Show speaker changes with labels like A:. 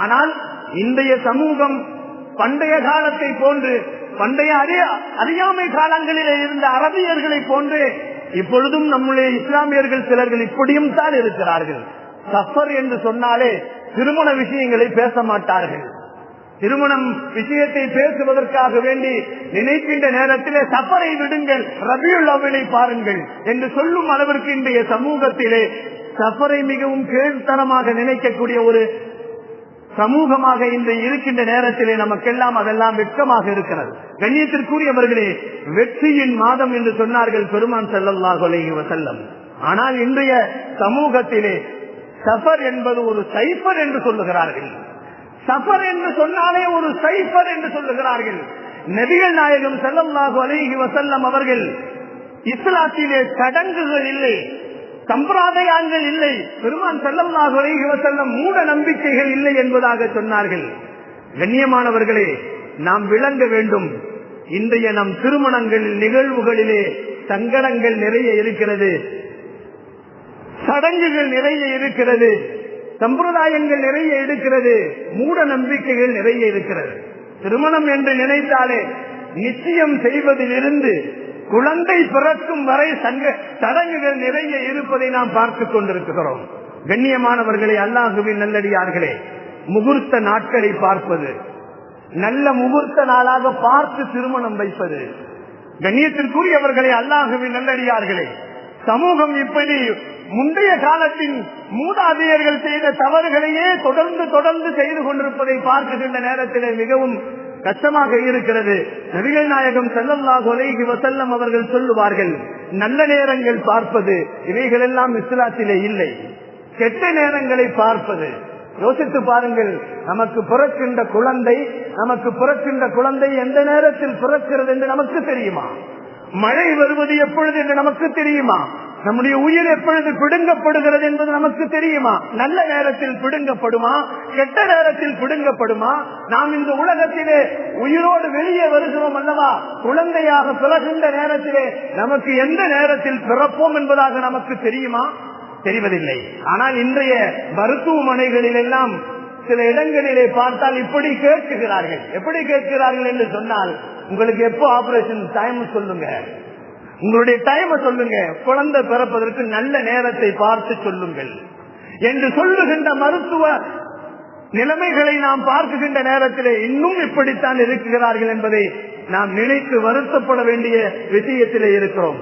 A: ஆனால் இன்றைய சமூகம் பண்டைய காலத்தை போன்று, பண்டைய அறியாமை காலங்களிலே இருந்த அரபியர்களை போன்று இப்பொழுதும் நம்முடைய இஸ்லாமியர்கள் சிலர்கள் இப்படியும் தான் இருக்கிறார்கள். சஃபர் என்று சொன்னாலே திருமண விஷயங்களை பேச மாட்டார்கள். திருமணம் விஷயத்தை பேசுவதற்காக வேண்டி நினைக்கின்ற நேரத்திலே சஃபரை விடுங்கள், ரபியுல் அவ்வலை பாருங்கள் என்று சொல்லும் அளவிற்கு இன்றைய சமூகத்திலே சஃபரை மிகவும் கீழ்த்தரமாக நினைக்கக்கூடிய ஒரு சமூகமாக இன்று இருக்கின்ற நேரத்திலே நமக்கெல்லாம் அதெல்லாம் வெட்கமாக இருக்கிறது. கண்ணியத்திற்குரியவர்களே, வெற்றியின் மாதம் என்று சொன்னார்கள் பெருமான் ஸல்லல்லாஹு அலைஹி வஸல்லம். ஆனால் இன்றைய சமூகத்திலே சஃபர் என்பது ஒரு சைஃபர் என்று சொல்லுகிறார்கள். சஃபர் என்று சொன்னாலே ஒரு சைஃபர் என்று சொல்லுகிறார்கள். நபிகள் நாயகம் ஸல்லல்லாஹு அலைஹி வஸல்லம் அவர்கள் இஸ்லாத்திலே சடங்குகள் இல்லை, சம்பிரதாயங்கள் இல்லை, பெருமான் ஸல்லல்லாஹு அலைஹி வஸல்லம் மூட நம்பிக்கைகள் இல்லை என்பதாக சொன்னார்கள். கண்ணியமானவர்களே, நாம் விளங்க வேண்டும், இன்றைய நம் திருமணங்கள் நிகழ்வுகளிலே சங்கடங்கள் நிறைய இருக்கிறது, சடங்குகள் நிறைய இருக்கிறது, சம்பிரதாயங்கள் நிறைய இருக்கிறது, மூட நம்பிக்கைகள் நிறைய இருக்கிறது. திருமணம் என்று நினைத்தாலே நிச்சயம் செய்வதிலிருந்து குழந்தை பிறக்கும் வரை சடங்குகள் நிறைய இருப்பதை நாம் பார்த்துக் கொண்டிருக்கிறோம். கண்ணியமானவர்களே, அல்லாஹுவின் நல்லடியார்களே, முகூர்த்த நாட்களை பார்ப்பது, நல்ல முகூர்த்த நாளாக பார்த்து திருமணம் வைப்பது. கண்ணியத்திற்குரியவர்களே, அல்லாஹுவின் நல்லடியார்களே, சமூகம் இப்படி முந்தைய காலத்தின் மூதாதையர்கள் செய்த தவறுகளையே தொடர்ந்து செய்து கொண்டிருப்பதை பார்க்கின்ற நேரத்திலே மிகவும் கஷ்டமாக இருக்கிறது. நபிகள் நாயகம் ஸல்லல்லாஹு அலைஹி வஸல்லம் அவர்கள் சொல்லுவார்கள், நல்ல நேரங்கள் பார்ப்பது இவைகள் எல்லாம் இஸ்லாத்திலே இல்லை, கெட்ட நேரங்களை பார்ப்பது. யோசித்து பாருங்கள், நமக்கு பிறக்கின்ற குழந்தை எந்த நேரத்தில் பிறக்கிறது என்று நமக்கு தெரியுமா? மழை வருவது எப்பொழுது என்று நமக்கு தெரியுமா? நம்முடைய உயிர் எப்பொழுது பிடுங்கப்படுகிறது என்பது நமக்கு தெரியுமா? நல்ல நேரத்தில் பிடுங்கப்படுமா, கெட்ட நேரத்தில் பிடுங்கப்படுமா? நாம் இந்த உலகத்திலே உயிரோடு வெளியே வருகிறோம் அல்லவா? குழந்தையாக பிறகின்ற நேரத்திலே நமக்கு எந்த நேரத்தில் பிறப்போம் என்பதாக நமக்கு தெரியுமா? தெரிவதில்லை. ஆனால் இன்றைய மருத்துவமனைகளில் எல்லாம் சில இடங்களிலே பார்த்தால் இப்படி கேட்கிறார்கள். எப்படி கேட்கிறார்கள் என்று சொன்னால், உங்களுக்கு எப்போ ஆபரேஷன் டைம் சொல்லுங்க, உங்களுடைய டைம் சொல்லுங்க, குழந்தை பிறப்பதற்கு நல்ல நேரத்தை பார்த்து சொல்லுங்கள் என்று சொல்லுகின்ற மருத்துவ நிலைமைகளை நாம் பார்க்கின்ற நேரத்திலே இன்னும் இப்படித்தான் இருக்கிறார்கள் என்பதை நாம் நினைத்து வருத்தப்பட வேண்டிய விஷயத்திலே இருக்கிறோம்.